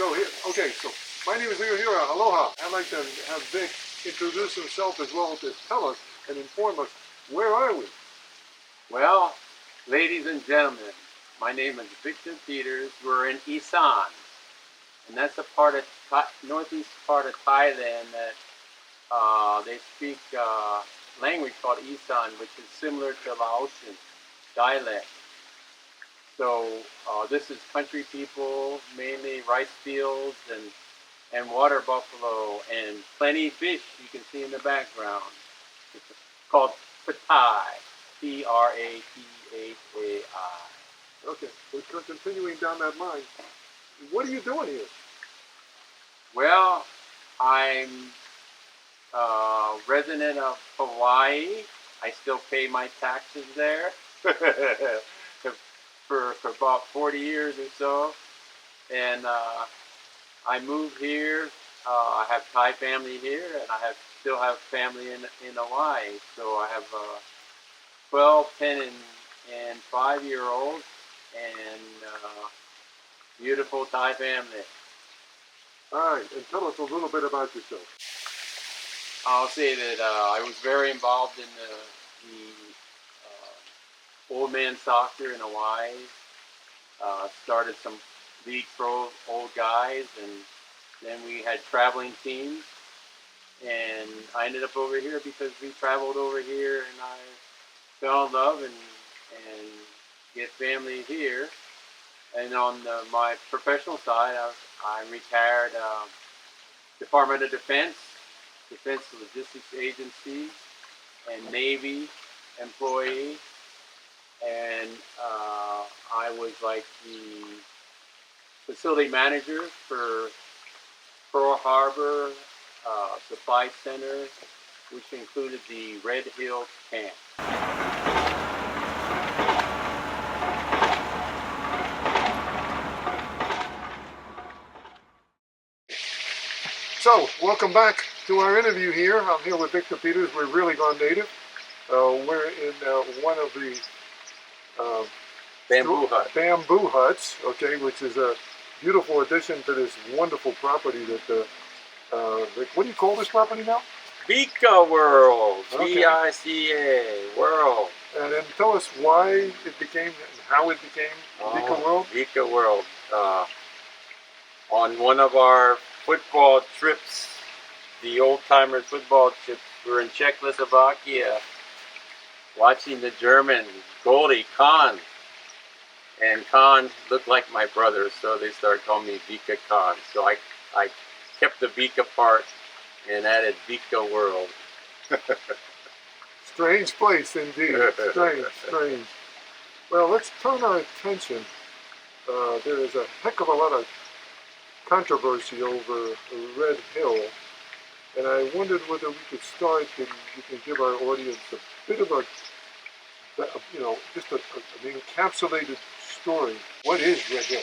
So here, okay, so my name is Leo Hira. Aloha. I'd like to have Vic introduce himself as well to tell us and inform us, where are we? Well, ladies and gentlemen, my name is Victor Peters. We're in Isan, and that's a part of northeast part of Thailand that they speak language called Isan, which is similar to Laotian dialect. So this is country people, mainly rice fields and water buffalo, and plenty of fish you can see in the background. It's called Patai, Prathai. Okay, we're continuing down that line. What are you doing here? Well, I'm a resident of Hawaii. I still pay my taxes there for about 40 years or so. And I moved here. I have Thai family here, and I still have family in Hawaii. So I have 12, 10, and 5-year-olds, and beautiful Thai family. All right, and tell us a little bit about yourself. I'll say that I was very involved in the old man soccer in Hawaii. Started some league pro old guys, and then we had traveling teams. And I ended up over here because we traveled over here, and I fell in love and get family here. And on my professional side, I'm retired Department of Defense Logistics Agency, and Navy employee. And I was like the facility manager for Pearl Harbor Supply Center, which included the Red Hill camp. So, welcome back to our interview here. I'm here with Victor Peters. We're really gone native. We're in one of the bamboo huts, okay, which is a beautiful addition to this wonderful property that, what do you call this property now? Vika World, Okay. V-I-C-A, World. And then tell us why it became and how it became Vika World. Vika World. On one of our football trips, the old-timers football trips, we were in Czechoslovakia watching the German goalie, Kahn. And Kahn looked like my brother, so they started calling me Vika Kahn. So I kept the Vika part and added Vika World. Strange place indeed. Strange. Well, let's turn our attention. There is a heck of a lot of controversy over Red Hill, and I wondered whether we could start and you can give our audience a bit of just an encapsulated story. What is Red Hill?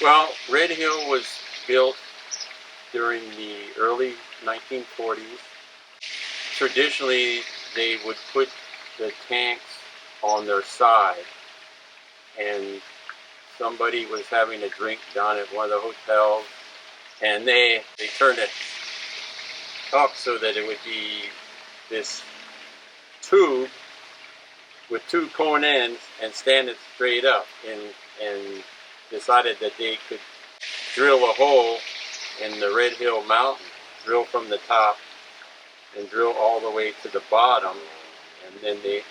Well, Red Hill was built during the early 1940s. Traditionally, they would put the tanks on their side, and somebody was having a drink down at one of the hotels, and they turned it up so that it would be this tube with two cone ends and stand it straight up, and decided that they could drill a hole in the Red Hill Mountain, drill from the top and drill all the way to the bottom, and then they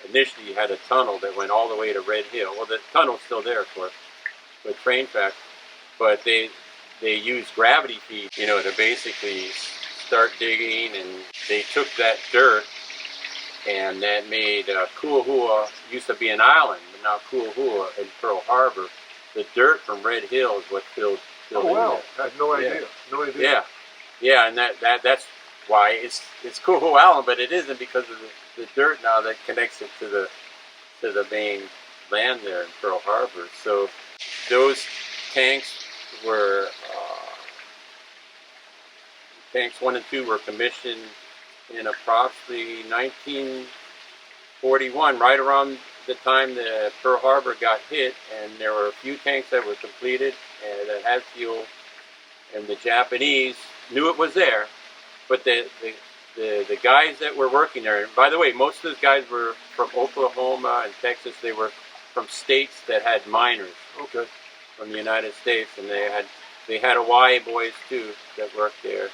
initially had a tunnel that went all the way to Red Hill. Well, the tunnel's still there, of course, with train tracks, but they used gravity feed, to basically start digging, and they took that dirt, and that made Kuahua, used to be an island, but now Kuahua in Pearl Harbor. The dirt from Red Hill is what filled in there. I had no idea. No idea. Yeah, and that's why it's Kuahua Island, but it isn't because of the dirt now that connects it to the main land there in Pearl Harbor. So those tanks were tanks 1 and 2 were commissioned in approximately 1941, right around the time the Pearl Harbor got hit, and there were a few tanks that were completed and that had fuel, and the Japanese knew it was there, but the guys that were working there, and by the way, most of those guys were from Oklahoma and Texas. They were from states that had miners. Okay. From the United States, and they had Hawaii boys too that worked there,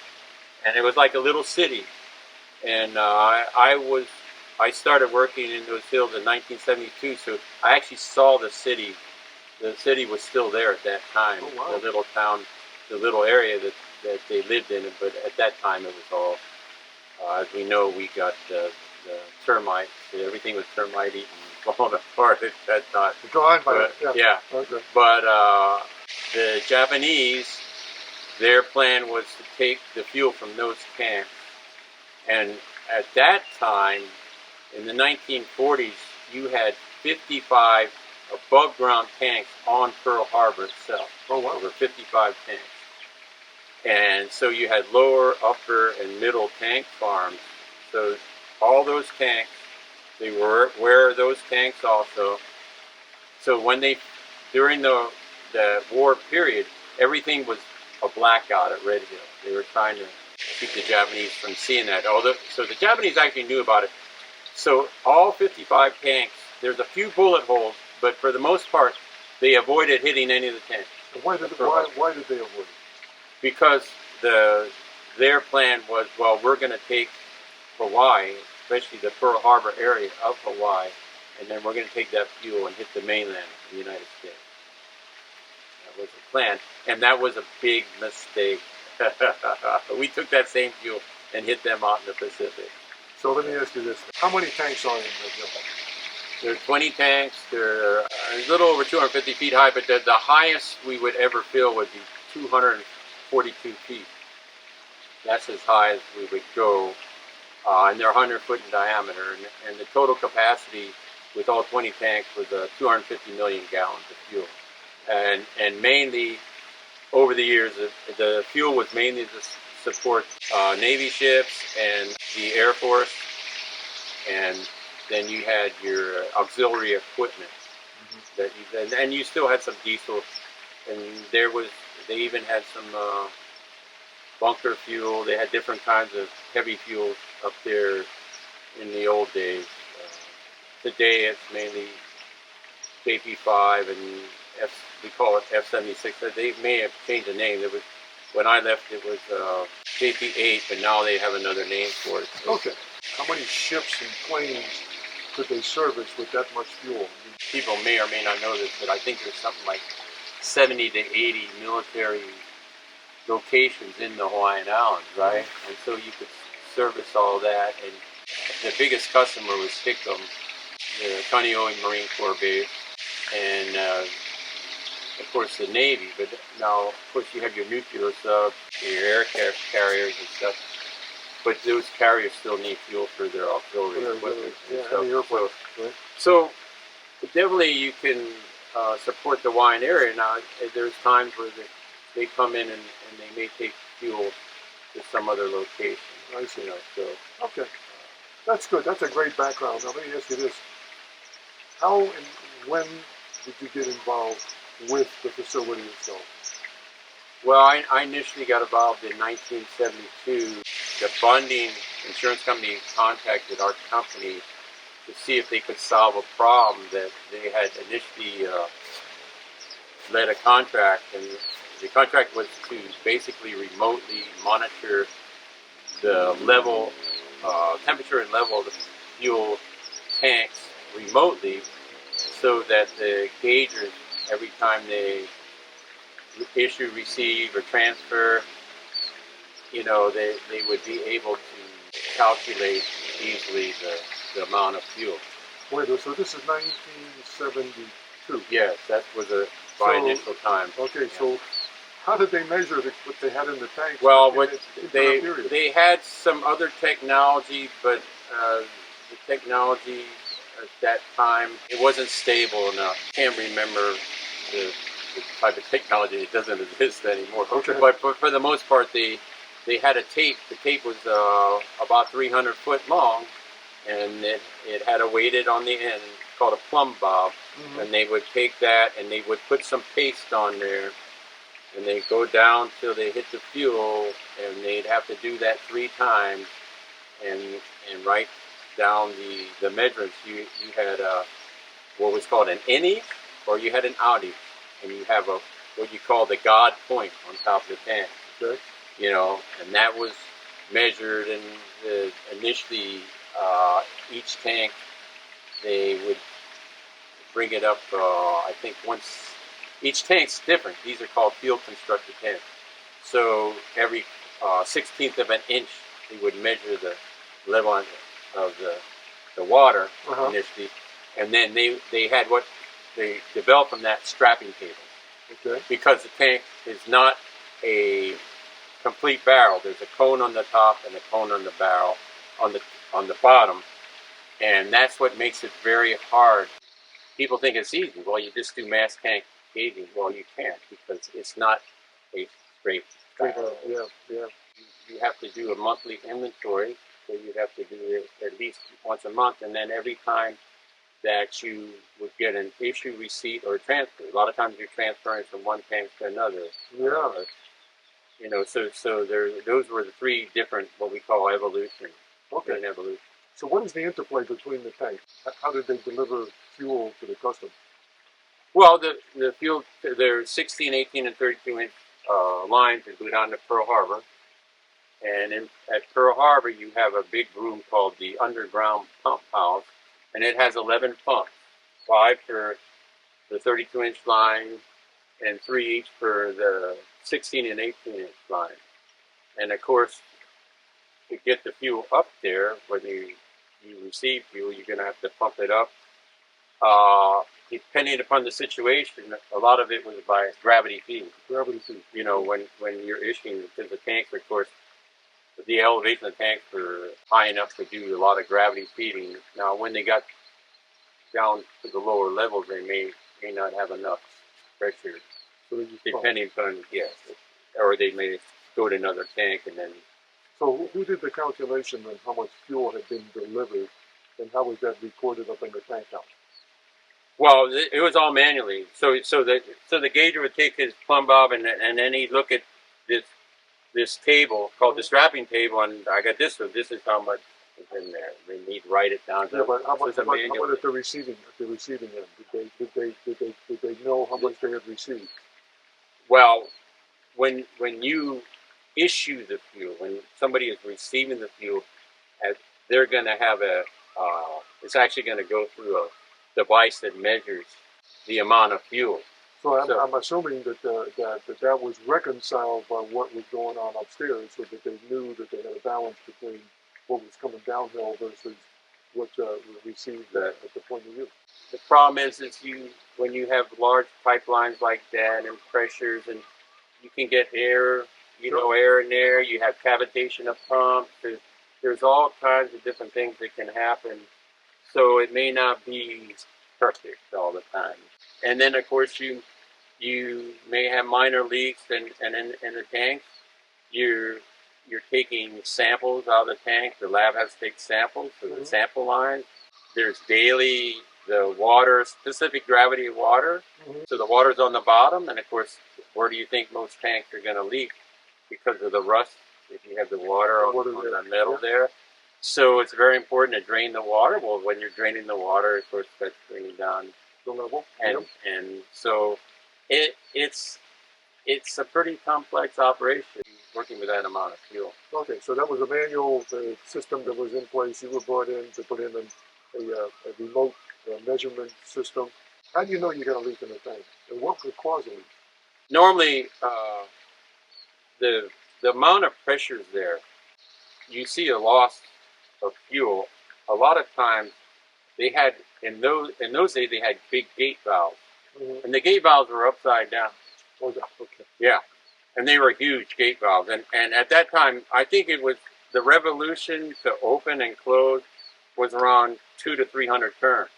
and it was like a little city. And I started working in those fields in 1972, so I actually saw the city. The city was still there at that time. Oh, wow. The little town, the little area that they lived in, but at that time it was all, as we know, we got the termites. Everything was termite eaten, falling apart at that time. Gone by But, yeah. Okay. But the Japanese, their plan was to take the fuel from those tanks. And at that time, in the 1940s, you had 55 above ground tanks on Pearl Harbor itself. Oh, wow. Over 55 tanks. And so you had lower, upper, and middle tank farms. So all those tanks, they were aware of those tanks also. So when during the war period, everything was a blackout at Red Hill. They were trying to keep the Japanese from seeing that. So the Japanese actually knew about it. So all 55 tanks, there's a few bullet holes, but for the most part, they avoided hitting any of the tanks. And why did they avoid it? Because their plan was, well, we're going to take Hawaii, especially the Pearl Harbor area of Hawaii, and then we're going to take that fuel and hit the mainland of the United States. That was the plan, and that was a big mistake. We took that same fuel and hit them out in the Pacific. So let me ask you this. How many tanks are in the hill? There are 20 tanks. They're a little over 250 feet high, but the highest we would ever fill would be 242 feet. That's as high as we would go. And they're 100 foot in diameter. And the total capacity with all 20 tanks was 250 million gallons of fuel. And mainly, over the years, the fuel was mainly to support Navy ships and the Air Force. And then you had your auxiliary equipment. Mm-hmm. And you still had some diesel. And they even had some bunker fuel. They had different kinds of heavy fuels up there in the old days. Today it's mainly JP5 and we call it F-76. They may have changed the name. When I left it was JP8, but now they have another name for it. Okay. How many ships and planes could they service with that much fuel? People may or may not know this, but I think there's something like 70 to 80 military locations in the Hawaiian Islands, right? And so you could service all that. And the biggest customer was Hickam, the Kaneohe Marine Corps base, and of course the Navy. But now, of course, you have your nuclear subs, your aircraft carriers and stuff. But those carriers still need fuel for their auxiliary equipment. So definitely you can support the Hawaiian area. Now, there's times where they come in and they may take fuel to some other location. I see. So. Okay. That's good. That's a great background. Now, let me ask you this. How and when did you get involved with the facility itself? Well, I initially got involved in 1972. The bonding insurance company contacted our company to see if they could solve a problem that they had initially led a contract, and the contract was to basically remotely monitor the level, temperature and level of the fuel tanks remotely, so that the gaugers, every time they issue, receive, or transfer, they would be able to calculate easily the amount of fuel. Wait, so this is 1972? Yes, that was by initial time. Okay, yeah. So how did they measure what they had in the tanks? Well, they had some other technology, but the technology at that time, it wasn't stable enough. Can't remember the type of technology. It doesn't exist anymore. Okay. But for the most part, they had a tape. The tape was about 300 foot long, and it had a weighted on the end called a plumb bob, Mm-hmm. and they would take that and they would put some paste on there, and they go down till they hit the fuel, and they'd have to do that 3 times, and write down the measurements. You had what was called an innie, or you had an outie, and you have a what you call the God point on top of the tank. Okay. You know, and that was measured, and initially each tank they would bring it up. I think once each tank's different. These are called field constructed tanks. So every 16th of an inch, they would measure the level of the water initially, and then they had what they developed from that strapping table. Okay. Because the tank is not a complete barrel. There's a cone on the top and a cone on the barrel on the bottom, and that's what makes it very hard. People think it's easy. Well, you just do mass tank gauging. Well, you can't, because it's not a straight barrel. Yeah. You have to do a monthly inventory, so you have to do it at least once a month, and then every time that you would get an issue receipt or transfer. A lot of times you're transferring from one tank to another. Yeah. You know, so those were the 3 different, what we call evolution. Okay. Evolution. So what is the interplay between the tanks? How did they deliver fuel to the customer? Well, the fuel, there's 16, 18, and 32-inch lines that go down to Pearl Harbor. And at Pearl Harbor, you have a big room called the underground pump house, and it has 11 pumps, 5 for the 32-inch line, and 3 each for the 16 and 18-inch line. And of course, to get the fuel up there, when you receive fuel, you're going to have to pump it up. Depending upon the situation, a lot of it was by gravity feed. Gravity feed. You know, when you're issuing, because the tanks, of course, the elevation of the tanks were high enough to do a lot of gravity feeding. Now, when they got down to the lower levels, they may not have enough pressure, So depending upon, yes, or they may go to another tank and then. So who did the calculation on how much fuel had been delivered, and how was that recorded up in the tank house? Well, it was all manually. So the gauger would take his plumb bob, and then he'd look at this table called the strapping table, and I got this. So this is how much is in there. Then he'd write it down. Yeah, but how much at the receiving end? Did they know how much they had received? Well, when you issue the fuel, when somebody is receiving the fuel, they're going to have it's actually going to go through a device that measures the amount of fuel. So I'm assuming that that was reconciled by what was going on upstairs, so that they knew that they had a balance between what was coming downhill versus what was received at the point of use. The problem is when you have large pipelines like that and pressures, and you can get air, air in there. You have cavitation of pumps. There's all kinds of different things that can happen. So it may not be perfect all the time. And then, of course, you may have minor leaks, and in the tanks, you're taking samples out of the tank. The lab has to take samples for the sample line. There's daily the water, specific gravity of water. So the water's on the bottom, and of course, where do you think most tanks are going to leak? Because of the rust, if you have the water on the metal there. So it's very important to drain the water. Well, when you're draining the water, of course, that's bringing down the level. And so it's a pretty complex operation working with that amount of fuel. Okay, so that was a manual system that was in place. You were brought in to put in a remote measurement system. How do you know you got a leak in the tank? And what could cause a leak? Normally, the amount of pressure is there. You see a loss of fuel. A lot of times, they had in those days they had big gate valves, and the gate valves were upside down. Oh, okay. Yeah, and they were huge gate valves. And at that time, I think it was the revolution to open and close was around 200 to 300 turns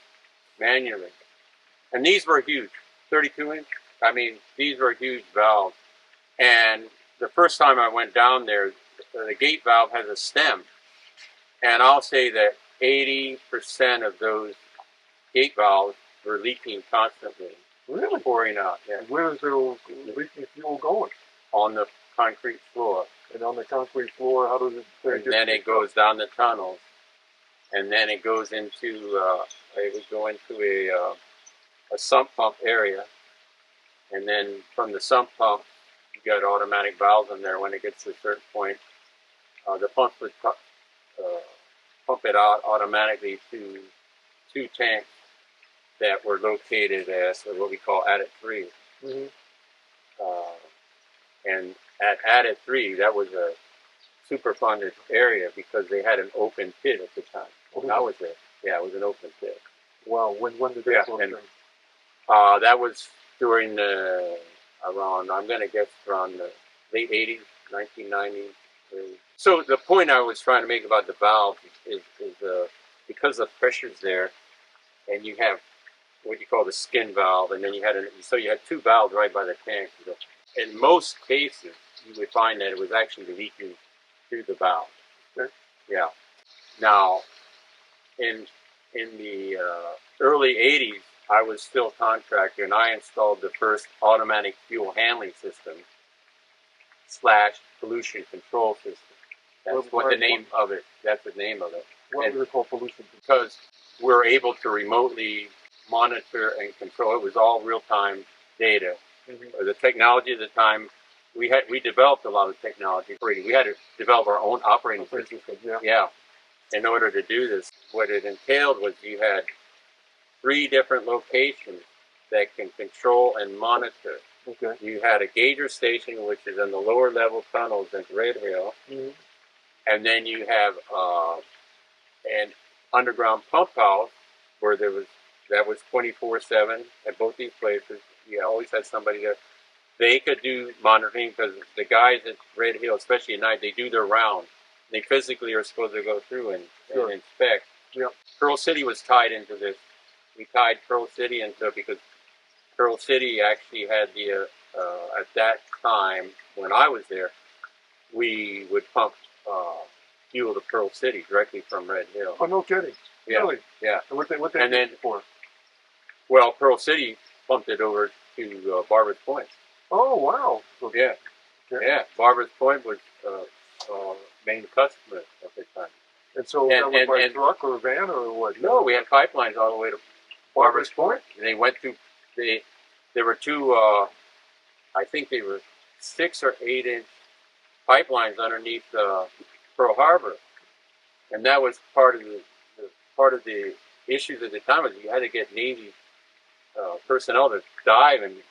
manually, and these were huge, 32-inch. I mean, these were huge valves. And the first time I went down there, the gate valve has a stem, and I'll say that 80% of those gate valves were leaking constantly, Really? pouring out. Yeah. Where is the leaking fuel going? On the concrete floor. And on the concrete floor, how does it? And then it goes down the tunnels, and then it goes into it would go into a sump pump area, and then from the sump pump, you got automatic valves in there. When it gets to a certain point, the pump would pump it out automatically to two tanks that were located as what we call adit 3. Mm-hmm. And at adit 3, that was a super funded area because they had an open pit at the time. Okay. I was there. Yeah, it was an open pit. Wow. When did that go and that was during the around, I'm going to guess around the late 80s, 1990s. So the point I was trying to make about the valve is because the pressure's there, and you have what you call the skin valve, and then you had two valves right by the tank. In most cases, you would find that it was actually leaking through the valve. Okay. Yeah. Now, in the early 80s, I was still contractor, and I installed the first automatic fuel handling system / pollution control system. That's what the name of it. That's the name of it. What was it called, pollution? Because we're able to remotely monitor and control. It was all real-time data. Mm-hmm. The technology at the time, we developed a lot of technology. We had to develop our own operating system. Yeah. In order to do this, what it entailed was you had 3 different locations that can control and monitor. Okay. You had a gauger station, which is in the lower level tunnels in Red Hill. Mm-hmm. And then you have an underground pump house where that was 24/7 at both these places. You always had somebody there. They could do monitoring because the guys at Red Hill, especially at night, they do their round. They physically are supposed to go through and inspect. Yep. Pearl City was tied into this. We tied Pearl City into it because Pearl City actually had at that time when I was there, we would pump fuel to Pearl City directly from Red Hill. Oh, no kidding. Yeah. Really? Yeah. And what they did for? Well, Pearl City pumped it over to Barbers Point. Oh, wow. Okay. Yeah. Okay. Yeah. Barbers Point was main customer at the time. And so that was by truck or van or what? No, we had pipelines all the way to Barbers Point. And they went through, there were 2, I think they were 6 or 8 inch pipelines underneath Pearl Harbor. And that was part of the issues at the time was you had to get Navy personnel to dive and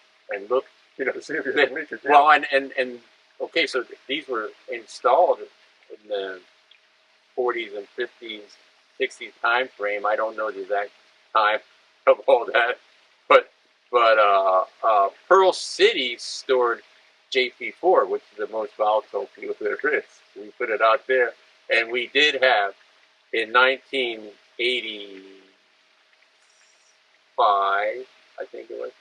look, to see if you had leakage. Well, and okay, so these were installed in the 40s and 50s, 60s time frame. I don't know the exact time of all that, but Pearl City stored JP4, which is the most volatile fuel there is. We put it out there, and we did have in 1985, I think it was.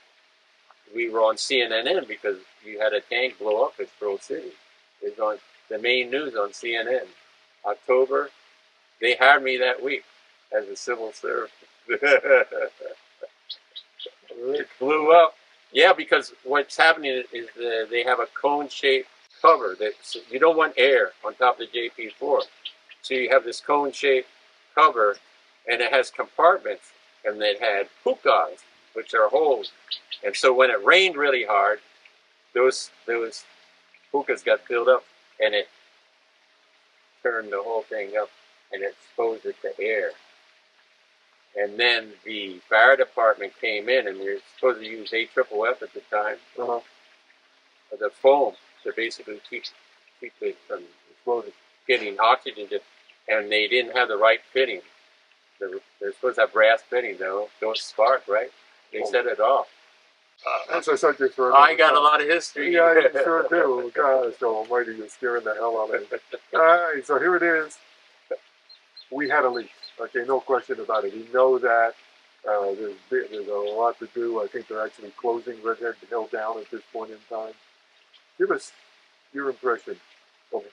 We were on CNN because you had a tank blow up at Pearl City. It was on the main news on CNN. October, they hired me that week as a civil servant. It blew up. Yeah, because what's happening is they have a cone-shaped cover. You don't want air on top of the JP4. So you have this cone-shaped cover, and it has compartments, and it had hookahs, which are holes. And so when it rained really hard, those hookahs got filled up, and it turned the whole thing up, and it exposed it to air. And then the fire department came in, and they're supposed to use AFFF at the time, the foam to basically keep it from getting oxygen, and they didn't have the right fitting. They're supposed to have brass fitting, though. Don't spark, right? They set it off. That's a subject for I got a lot of history. Yeah, you sure do. Gosh almighty, you're scaring the hell out of me. All right, so here it is. We had a leak. Okay, no question about it. We know that there's a lot to do. I think they're actually closing Red Hill down at this point in time. Give us your impression of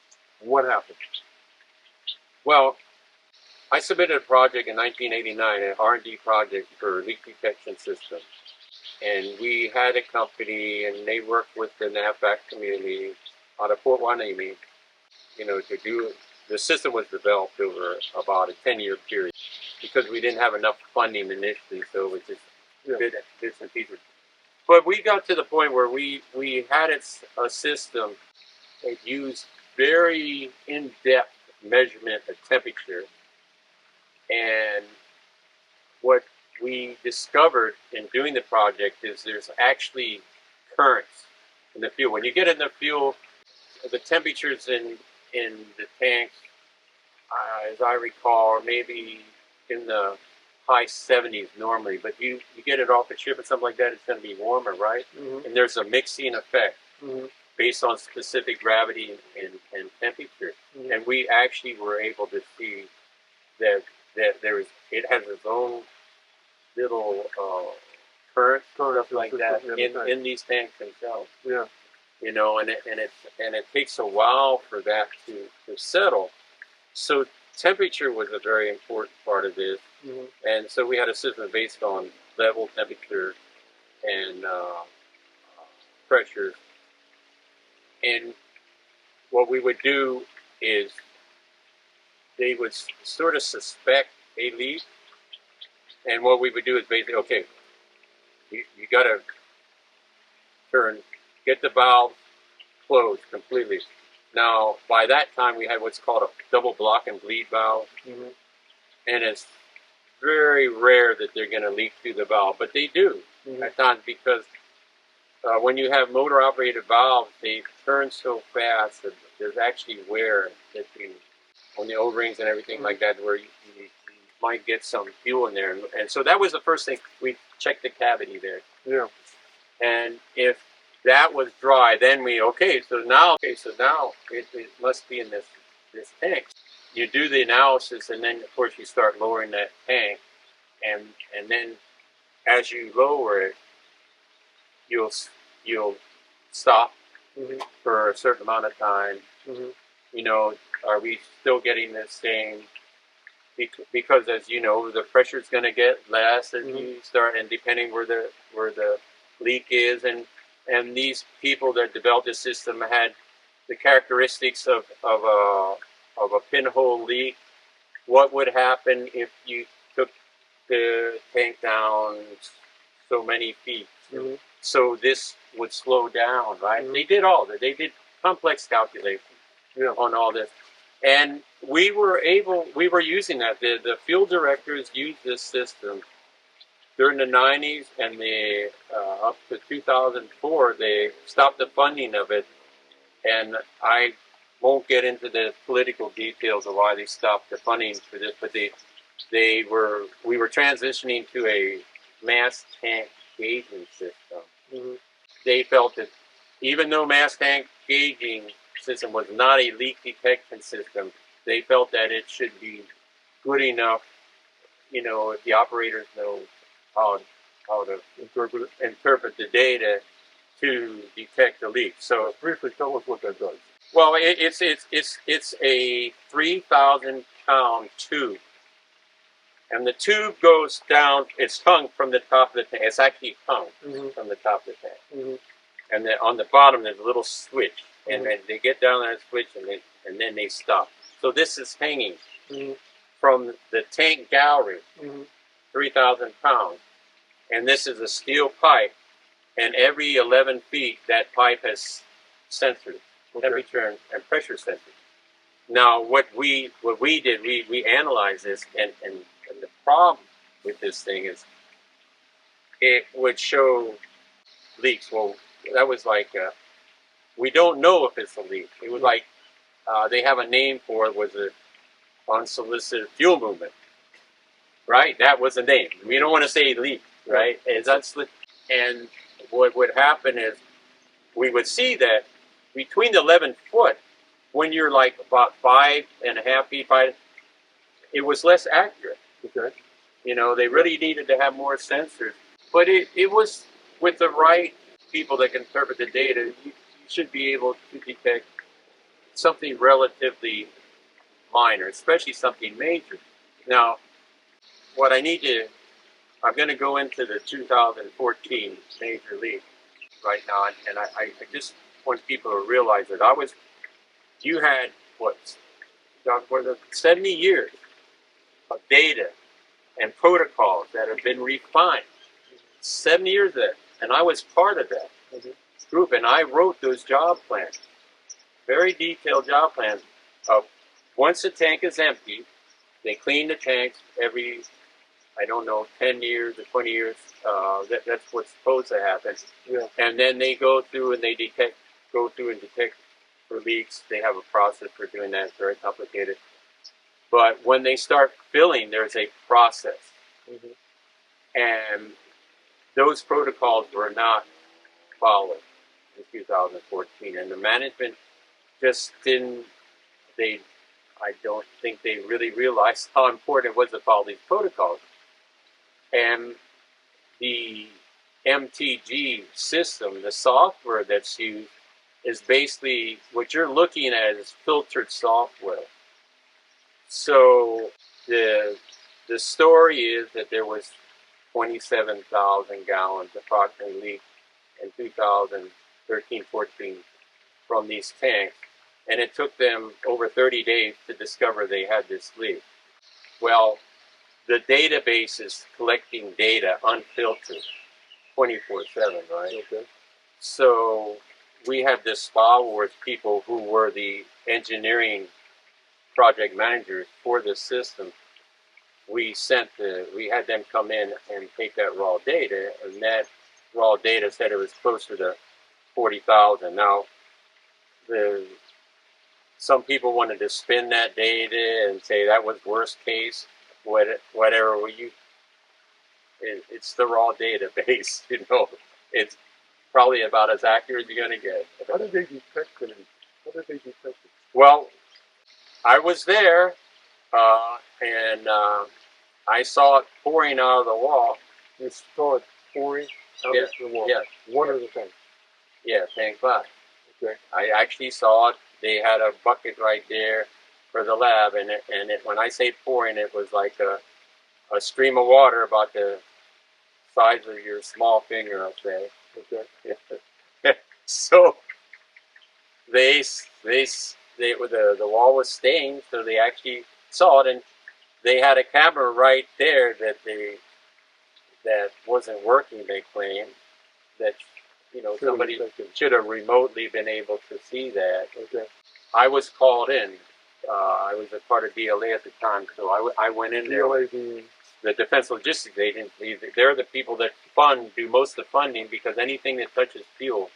what happened. Well, I submitted a project in 1989, an R&D project for leak detection system. And we had a company, and they worked with the NAVFAC community out of Port Hueneme, to do it. The system was developed over about a 10-year period because we didn't have enough funding initially, so it was just bits and pieces. But we got to the point where we had a system that used very in-depth measurement of temperature. And what we discovered in doing the project is there's actually currents in the fuel. When you get in the fuel, the temperatures in the tanks, as I recall, are maybe in the high 70s normally. But you get it off the ship and something like that, it's going to be warmer, right? Mm-hmm. And there's a mixing effect Mm-hmm. based on specific gravity and temperature. Mm-hmm. And we actually were able to see that it has its own little current stuff like that in these tanks themselves. Yeah. And it takes a while for that to settle. So temperature was a very important part of this. Mm-hmm. And so we had a system based on level temperature and pressure. And what we would do is they would sort of suspect a leak. And what we would do is basically, okay, you got to get the valve closed completely. Now, by that time, we had what's called a double block and bleed valve. Mm-hmm. And it's very rare that they're going to leak through the valve, but they do at times because when you have motor-operated valves, they turn so fast that there's actually wear on the O-rings and everything like that, where you might get some fuel in there. And so that was the first thing. We checked the cavity there. Yeah. And if that was dry, then so now it must be in this tank. You do the analysis, and then of course you start lowering that tank, and then as you lower it, you'll stop for a certain amount of time. Mm-hmm. Are we still getting the same? Because as you know, the pressure is going to get less as you start, and depending where the leak is, and these people that developed this system had the characteristics of a pinhole leak. What would happen if you took the tank down so many feet? Mm-hmm. So this would slow down, right? Mm-hmm. They did all that. They did complex calculations on all this. And we were using that. The field directors used this system during the 90s, and up to 2004, they stopped the funding of it. And I won't get into the political details of why they stopped the funding for this, but we were transitioning to a mass tank gauging system. Mm-hmm. They felt that even though mass tank gauging system was not a leak detection system, they felt that it should be good enough, if the operators know how to interpret the data to detect the leak. So briefly tell us what that does. Well, it's a 3,000-pound tube, and the tube goes down. It's hung from the top of the tank. It's actually hung from the top of the tank, and then on the bottom there's a little switch, and then they get down that switch, and then they stop. So this is hanging from the tank gallery, 3,000 pounds, and this is a steel pipe, and every 11 feet that pipe has sensors. Temperature and pressure sensors. Now, what we did, we analyzed this, and the problem with this thing is it would show leaks. Well, that was like we don't know if it's a leak. It was like they have a name for it. Was an unsolicited fuel movement, right? That was a name. We don't want to say leak, right? And what would happen is we would see that between the 11 foot, when you're like about 5.5 feet, it was less accurate. Okay. They really needed to have more sensors. But it was with the right people that can interpret the data, you should be able to detect something relatively minor, especially something major. Now, what I need to, I'm going to go into the 2014 Major League right now, and I just want people to realize that you had, what, was it 70 years of data and protocols that have been refined. 70 years of that, and I was part of that group, and I wrote those job plans, very detailed job plans of once the tank is empty, they clean the tanks every, I don't know, 10 years or 20 years. That's what's supposed to happen. Yeah. And then they go through and detect for leaks. They have a process for doing that. It's very complicated. But when they start filling, there's a process. And those protocols were not followed in 2014. And the management just didn't, I don't think they really realized how important it was to follow these protocols. And the MTG system, the software that's used, is basically what you're looking at is filtered software. So the story is that there was 27,000 gallons approximately leaked in 2013-14 from these tanks, and it took them over 30 days to discover they had this leak. Well, the database is collecting data unfiltered 24/7, right? Okay. So we had this file with people who were the engineering project managers for this system. We had them come in and take that raw data, and that raw data said it was closer to 40,000. Now, some people wanted to spin that data and say that was worst case, whatever. It's the raw database, It's probably about as accurate as you're going to get. How did they detect it? Well, I was there, and I saw it pouring out of the wall. You saw it pouring out of the wall? Yes. One of the tanks? Yeah, tank 5. Okay. I actually saw it. They had a bucket right there for the lab, and when I say pouring, it was like a stream of water about the size of your small finger, I'll say. Okay. So the wall was stained, so they actually saw it, and they had a camera right there that wasn't working. They claimed that somebody should have remotely been able to see that. Okay. I was called in. I was a part of DLA at the time, so I went in there. DLA being the Defense Logistics Agency. They're the people that do most of the funding, because anything that touches fuel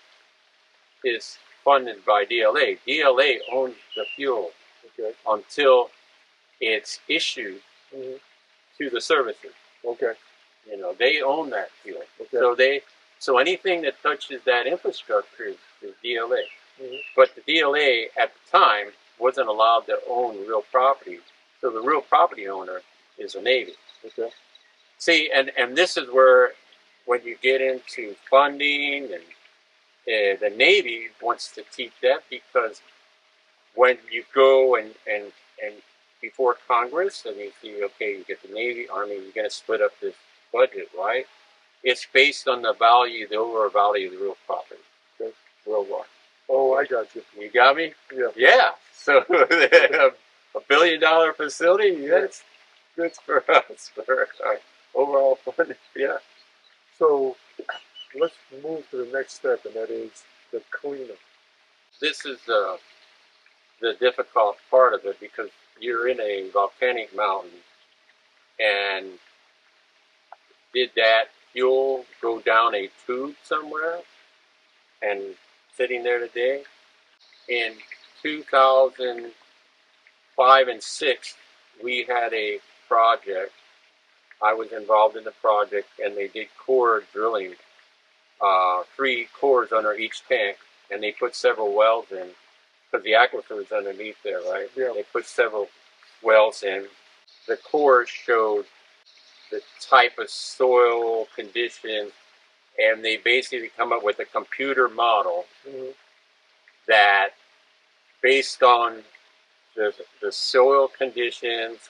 is funded by DLA. DLA owns the fuel until it's issued to the services. Okay. They own that fuel. Okay. So anything that touches that infrastructure is DLA. But the DLA at the time wasn't allowed to own real property. So the real property owner is the Navy. Okay. See, and this is where, when you get into funding, and the Navy wants to teach that, because when you go and before Congress and you see, okay, you get the Navy, Army, you're going to split up this budget, right? It's based on the overall value of the real property. Okay. Worldwide. Oh, I got you. You got me? Yeah. Yeah. So a $1 billion facility, that's good for us, for our overall funding. Yeah. So let's move to the next step, and that is the cleanup. This is the difficult part of it, because you're in a volcanic mountain, and did that fuel go down a tube somewhere and sitting there today? In 2005 and 6, we had a project. I was involved in the project, and they did core drilling, 3 cores under each tank, and they put several wells in, because the aquifer is underneath there, right? Yeah. They put several wells in. The cores showed the type of soil conditions, and they basically come up with a computer model that, based on the soil conditions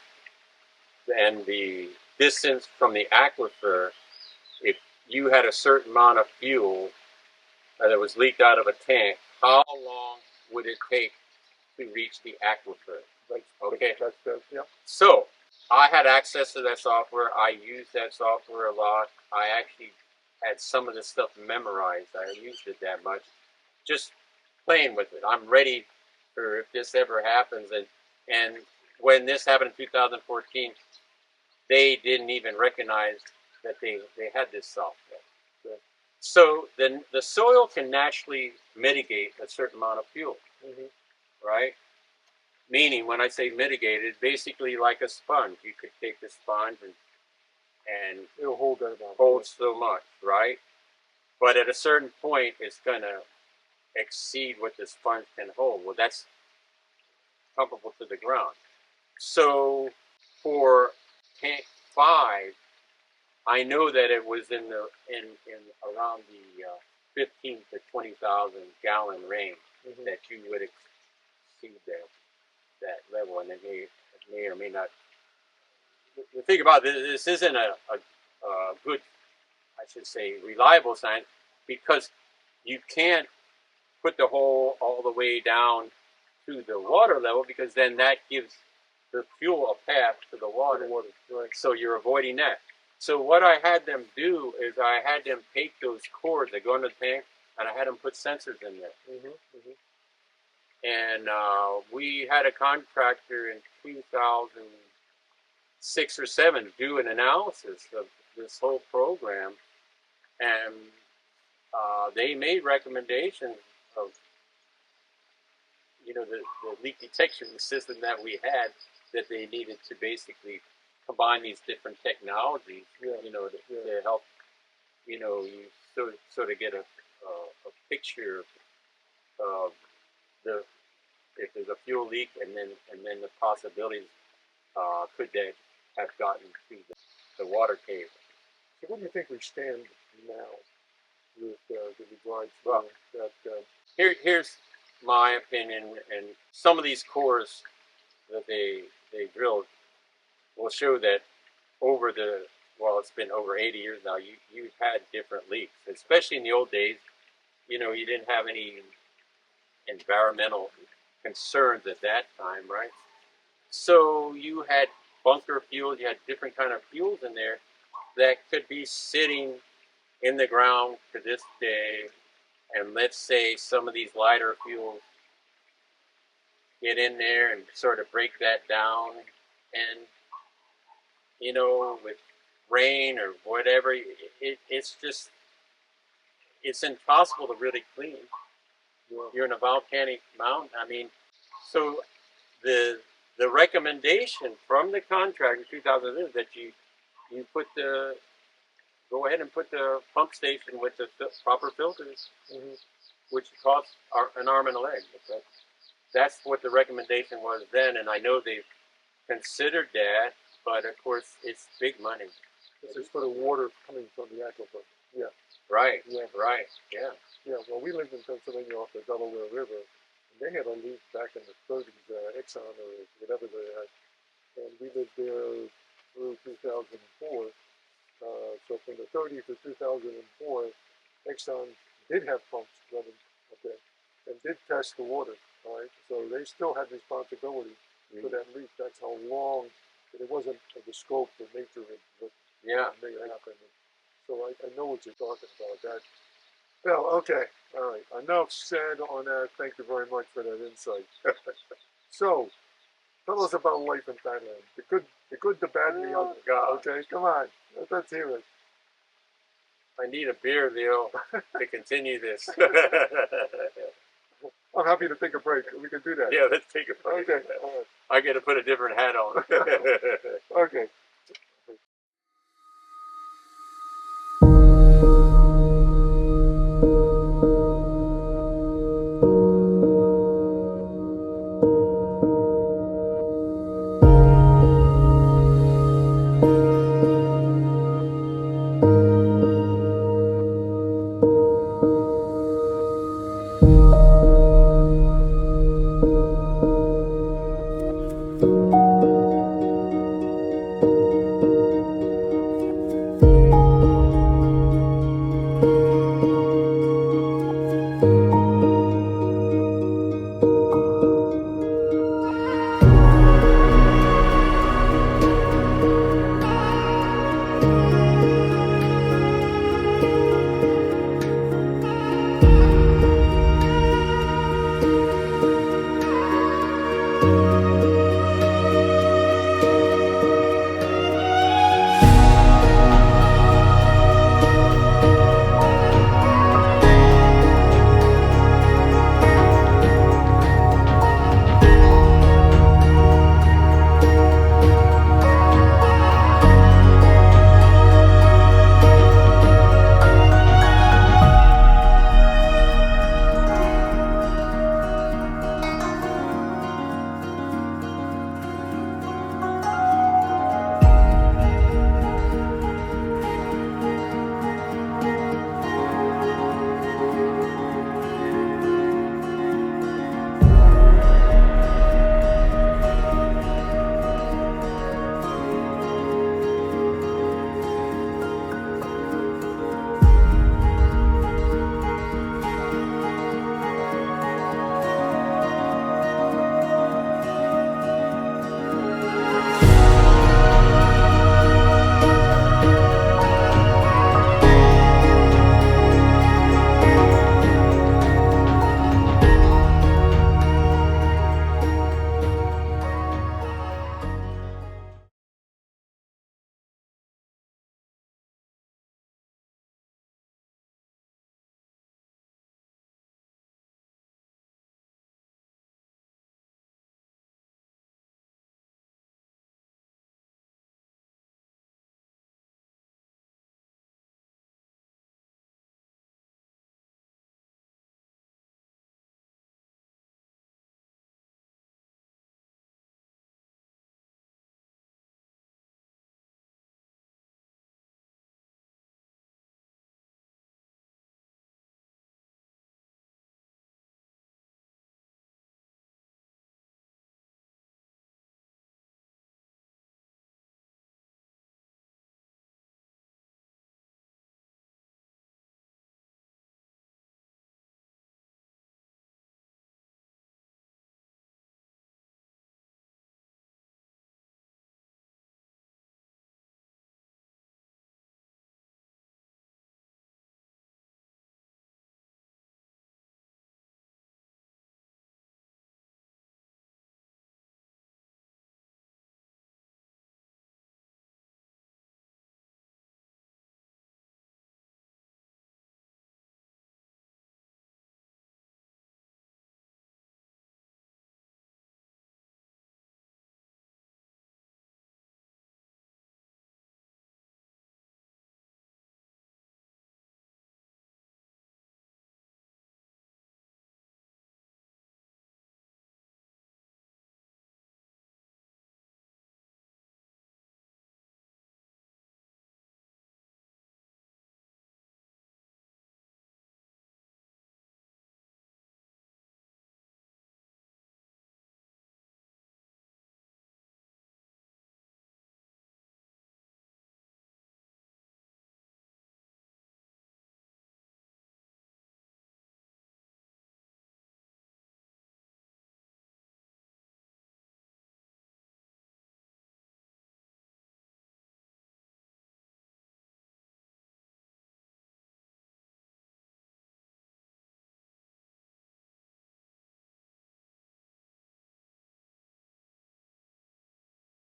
and the distance from the aquifer, if you had a certain amount of fuel that was leaked out of a tank, how long would it take to reach the aquifer? Okay. Yeah. So I had access to that software. I used that software a lot. I actually had some of this stuff memorized. I used it that much. Just playing with it. I'm ready for if this ever happens. And when this happened in 2014, they didn't even recognize that they had this software. So then the soil can naturally mitigate a certain amount of fuel, right? Meaning, when I say mitigate, it's basically like a sponge. You could take the sponge and It'll hold that amount. hold so much, right? But at a certain point, it's going to exceed what the sponge can hold. Well, that's comparable to the ground. So for tank 5, I know that it was in around the 15 to 20,000 gallon range that you would exceed that level, and it may or may not. The thing about this isn't a good, I should say, reliable science, because you can't put the hole all the way down to the water level, because then that gives the fuel a path to the water. Right. So you're avoiding that. So what I had them do is I had them take those cords that go in the tank, and I had them put sensors in there. And we had a contractor in 2006 or 7 do an analysis of this whole program, and they made recommendations of, the leak detection system that we had, that they needed to basically combine these different technologies, to help, you sort of get a picture of the, if there's a fuel leak, and then the possibilities could that have gotten to the water table. So what do you think we stand now with regards to Well, that? Here's my opinion, and some of these cores that they drilled will show that it's been over 80 years now, you've had different leaks, especially in the old days. You didn't have any environmental concerns at that time, right? So you had bunker fuels, you had different kind of fuels in there that could be sitting in the ground to this day. And let's say some of these lighter fuels get in there and sort of break that down, and with rain or whatever, it's impossible to really clean. You're in a volcanic mountain. I mean, so the recommendation from the contract in 2000 is that you go ahead and put the pump station with the proper filters, which costs an arm and a leg. That's what the recommendation was then, and I know they've considered that, but of course it's big money. This is for the water coming from the aquifer. Yeah. Right. Yeah. Right. Yeah. Yeah. Well, we lived in Pennsylvania off the Delaware River, and they had a leak back in the 30s, Exxon or whatever they had, and we lived there through 2004. So from the 30s to 2004, Exxon did have pumps running up there and did test the water. All right, so they still had responsibility for that leak. That's how long. It wasn't of the scope, the nature of what may happen. So I know what you're talking about. That. Well, okay, all right. Enough said on that. Thank you very much for that insight. So, tell us about life in Thailand. The good, the bad, and the ugly. Okay, come on. Let's hear it. I need a beer, Leo, to continue this. I'm happy to take a break. We can do that. Yeah, let's take a break. Okay. All right. I got to put a different hat on. Okay.